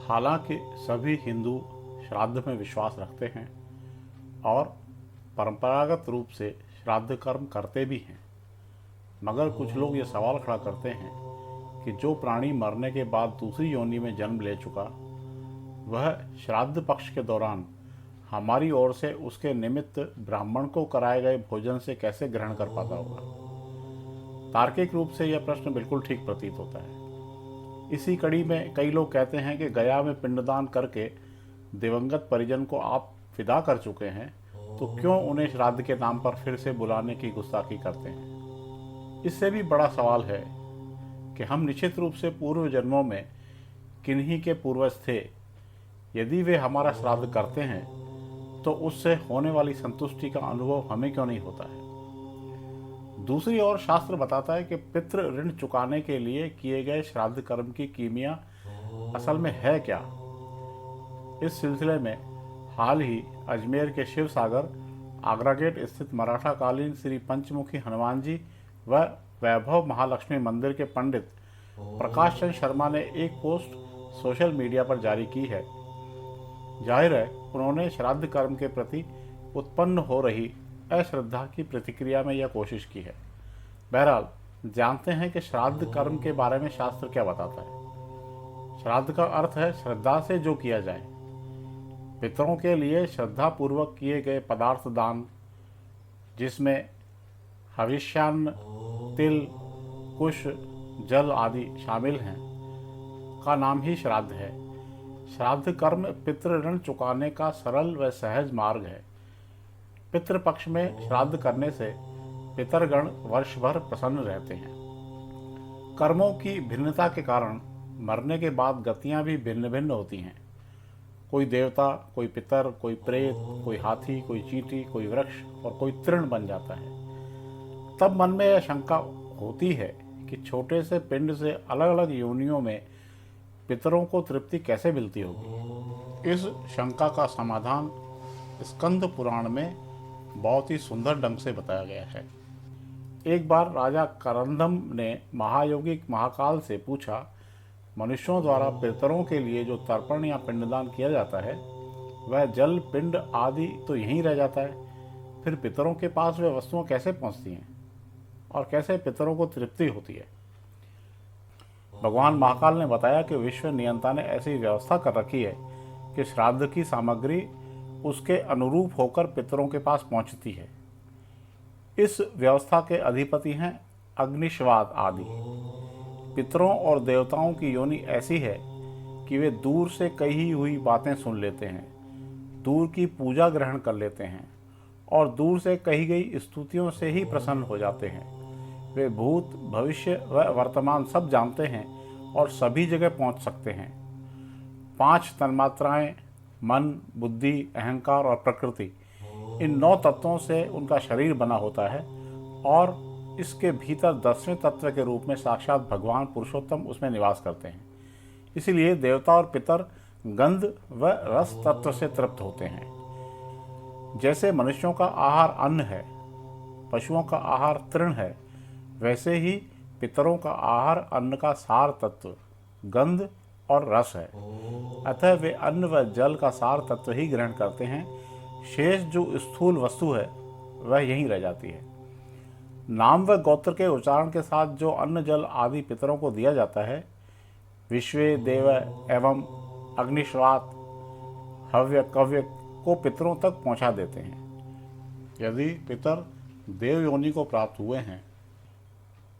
हालांकि सभी हिंदू श्राद्ध में विश्वास रखते हैं और परंपरागत रूप से श्राद्ध कर्म करते भी हैं, मगर कुछ लोग ये सवाल खड़ा करते हैं कि जो प्राणी मरने के बाद दूसरी योनि में जन्म ले चुका, वह श्राद्ध पक्ष के दौरान हमारी ओर से उसके निमित्त ब्राह्मण को कराए गए भोजन से कैसे ग्रहण कर पाता होगा। तार्किक रूप से यह प्रश्न बिल्कुल ठीक प्रतीत होता है। इसी कड़ी में कई लोग कहते हैं कि गया में पिंडदान करके दिवंगत परिजन को आप विदा कर चुके हैं, तो क्यों उन्हें श्राद्ध के नाम पर फिर से बुलाने की गुस्ताखी करते हैं। इससे भी बड़ा सवाल है कि हम निश्चित रूप से पूर्व जन्मों में किन्हीं के पूर्वज थे। यदि वे हमारा श्राद्ध करते हैं तो उससे होने वाली संतुष्टि का अनुभव हमें क्यों नहीं होता है। दूसरी ओर शास्त्र बताता है कि पितृ ऋण चुकाने के लिए किए गए श्राद्ध कर्म की कीमिया असल में है क्या। इस सिलसिले में हाल ही अजमेर के शिव सागर आगरा गेट स्थित मराठा कालीन श्री पंचमुखी हनुमान जी व वैभव महालक्ष्मी मंदिर के पंडित प्रकाश चंद शर्मा ने एक पोस्ट सोशल मीडिया पर जारी की है। जाहिर है उन्होंने श्राद्ध कर्म के प्रति उत्पन्न हो रही अश्रद्धा की प्रतिक्रिया में यह कोशिश की है। बहरहाल जानते हैं कि श्राद्ध कर्म के बारे में शास्त्र क्या बताता है। श्राद्ध का अर्थ है श्रद्धा से जो किया जाए। पितरों के लिए श्रद्धा पूर्वक किए गए पदार्थ दान, जिसमें हविष्यान्न, तिल, कुश, जल आदि शामिल हैं, का नाम ही श्राद्ध है। श्राद्ध कर्म पितृ ऋण चुकाने का सरल व सहज मार्ग है। पितृपक्ष में श्राद्ध करने से पितरगण वर्ष भर प्रसन्न रहते हैं। कर्मों की भिन्नता के कारण मरने के बाद गतियां भी भिन्न भिन्न होती हैं। कोई देवता, कोई पितर, कोई प्रेत, कोई हाथी, कोई चींटी, कोई वृक्ष और कोई तृण बन जाता है। तब मन में यह शंका होती है कि छोटे से पिंड से अलग अलग योनियों में पितरों को तृप्ति कैसे मिलती होगी। इस शंका का समाधान स्कंद पुराण में बहुत ही सुंदर ढंग से बताया गया है। एक बार राजा करंदम ने महायोगी महाकाल से पूछा, मनुष्यों द्वारा पितरों के लिए जो तर्पण या पिंडदान किया जाता है, वह जल, पिंड आदि तो यहीं रह जाता है, फिर पितरों के पास वे वस्तुएं कैसे पहुंचती हैं और कैसे पितरों को तृप्ति होती है। भगवान महाकाल ने बताया कि विश्व नियंता ने ऐसी व्यवस्था कर रखी है कि श्राद्ध की सामग्री उसके अनुरूप होकर पितरों के पास पहुंचती है। इस व्यवस्था के अधिपति हैं अग्निश्वाद आदि। पितरों और देवताओं की योनि ऐसी है कि वे दूर से कही हुई बातें सुन लेते हैं, दूर की पूजा ग्रहण कर लेते हैं और दूर से कही गई स्तुतियों से ही प्रसन्न हो जाते हैं। वे भूत, भविष्य व वर्तमान सब जानते हैं और सभी जगह पहुंच सकते हैं। 5 तन्मात्राएं, मन, बुद्धि, अहंकार और प्रकृति, इन 9 तत्वों से उनका शरीर बना होता है और इसके भीतर 10वें तत्व के रूप में साक्षात भगवान पुरुषोत्तम उसमें निवास करते हैं। इसीलिए देवता और पितर गंध व रस तत्व से तृप्त होते हैं। जैसे मनुष्यों का आहार अन्न है, पशुओं का आहार तृण है, वैसे ही पितरों का आहार अन्न का सार तत्व गंध और रस है। अतः वे अन्न व जल का सार तत्व ही ग्रहण करते हैं। शेष जो स्थूल वस्तु है वह यहीं रह जाती है। नाम व गोत्र के उच्चारण के साथ जो अन्न, जल आदि पितरों को दिया जाता है, विश्वे देव एवं अग्निश्वात हव्य कव्य को पितरों तक पहुंचा देते हैं। यदि पितर देव योनि को प्राप्त हुए हैं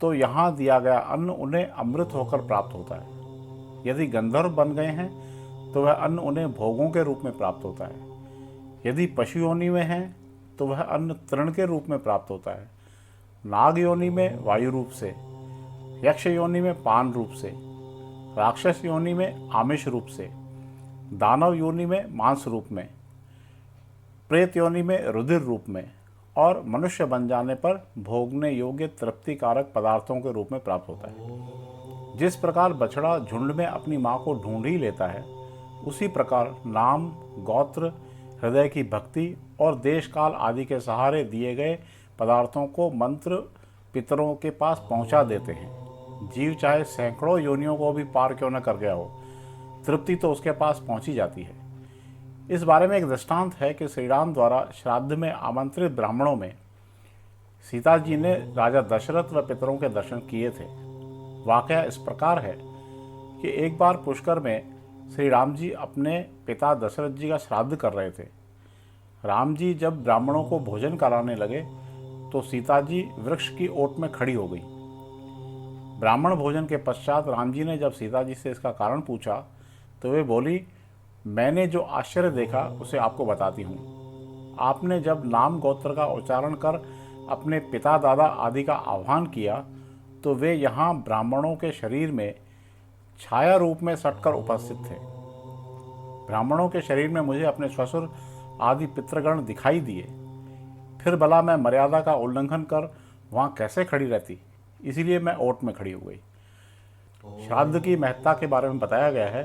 तो यहाँ दिया गया अन्न उन्हें अमृत होकर प्राप्त होता है। यदि गंधर्व बन गए हैं तो वह अन्न उन्हें भोगों के रूप में प्राप्त होता है। यदि पशु योनि में हैं तो वह अन्न तृण के रूप में प्राप्त होता है। नाग योनि में वायु रूप से, यक्ष योनि में पान रूप से, राक्षस योनि में आमिष रूप से, दानव योनि में मांस रूप में, प्रेत योनि में रुधिर रूप में और मनुष्य बन जाने पर भोगने योग्य तृप्तिकारक पदार्थों के रूप में प्राप्त होता है। जिस प्रकार बछड़ा झुंड में अपनी माँ को ढूंढ ही लेता है, उसी प्रकार नाम, गोत्र, हृदय की भक्ति और देश काल आदि के सहारे दिए गए पदार्थों को मंत्र पितरों के पास पहुंचा देते हैं। जीव चाहे सैकड़ों योनियों को भी पार क्यों न कर गया हो, तृप्ति तो उसके पास पहुंची जाती है। इस बारे में एक दृष्टांत है कि श्री राम द्वारा श्राद्ध में आमंत्रित ब्राह्मणों में सीता जी ने राजा दशरथ व पितरों के दर्शन किए थे। वाकया इस प्रकार है कि एक बार पुष्कर में श्री राम जी अपने पिता दशरथ जी का श्राद्ध कर रहे थे। राम जी जब ब्राह्मणों को भोजन कराने लगे तो सीता जी वृक्ष की ओट में खड़ी हो गई। ब्राह्मण भोजन के पश्चात राम जी ने जब सीता जी से इसका कारण पूछा तो वे बोली, मैंने जो आश्चर्य देखा उसे आपको बताती हूँ। आपने जब नाम गोत्र का उच्चारण कर अपने पिता दादा आदि का आह्वान किया तो वे यहाँ ब्राह्मणों के शरीर में छाया रूप में सटकर उपस्थित थे। ब्राह्मणों के शरीर में मुझे अपने ससुर आदि पितृगण दिखाई दिए। फिर भला मैं मर्यादा का उल्लंघन कर वहाँ कैसे खड़ी रहती, इसीलिए मैं ओट में खड़ी हो गई। श्राद्ध की महत्ता के बारे में बताया गया है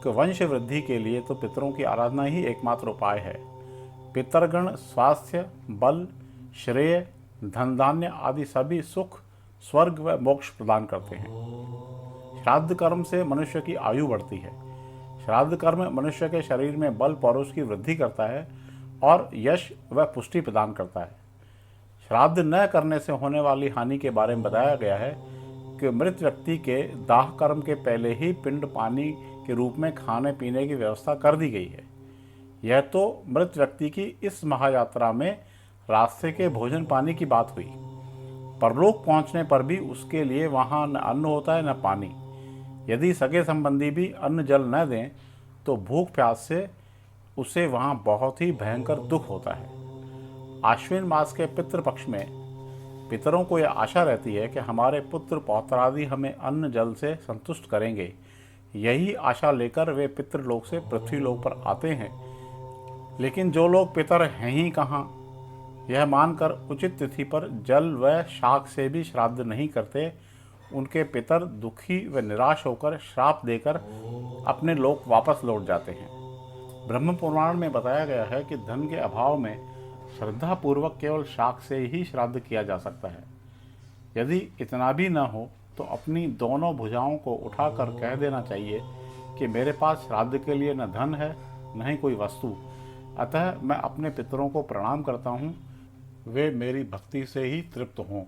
कि वंश वृद्धि के लिए तो पितरों की आराधना ही एकमात्र उपाय है। पितरगण स्वास्थ्य, बल, श्रेय, धन धान्य आदि सभी सुख, स्वर्ग व मोक्ष प्रदान करते हैं। श्राद्ध कर्म से मनुष्य की आयु बढ़ती है। श्राद्ध कर्म मनुष्य के शरीर में बल पौरुष की वृद्धि करता है और यश व पुष्टि प्रदान करता है। श्राद्ध न करने से होने वाली हानि के बारे में बताया गया है कि मृत व्यक्ति के दाह कर्म के पहले ही पिंड पानी के रूप में खाने पीने की व्यवस्था कर दी गई है। यह तो मृत व्यक्ति की इस महायात्रा में रास्ते के भोजन पानी की बात हुई। परलोक पहुंचने पर भी उसके लिए वहां न अन्न होता है न पानी। यदि सगे संबंधी भी अन्न जल न दें तो भूख प्यास से उसे वहां बहुत ही भयंकर दुख होता है। आश्विन मास के पितृपक्ष में पितरों को यह आशा रहती है कि हमारे पुत्र पौत्रादि हमें अन्न जल से संतुष्ट करेंगे। यही आशा लेकर वे पितृलोक से पृथ्वीलोक पर आते हैं। लेकिन जो लोग पितर हैं ही कहाँ, यह मानकर उचित तिथि पर जल व शाक से भी श्राद्ध नहीं करते, उनके पितर दुखी व निराश होकर श्राप देकर अपने लोक वापस लौट जाते हैं। ब्रह्म पुराण में बताया गया है कि धन के अभाव में श्रद्धापूर्वक केवल शाक से ही श्राद्ध किया जा सकता है। यदि इतना भी न हो तो अपनी दोनों भुजाओं को उठाकर कह देना चाहिए कि मेरे पास श्राद्ध के लिए न धन है न ही कोई वस्तु, अतः मैं अपने पितरों को प्रणाम करता हूँ, वे मेरी भक्ति से ही तृप्त हों।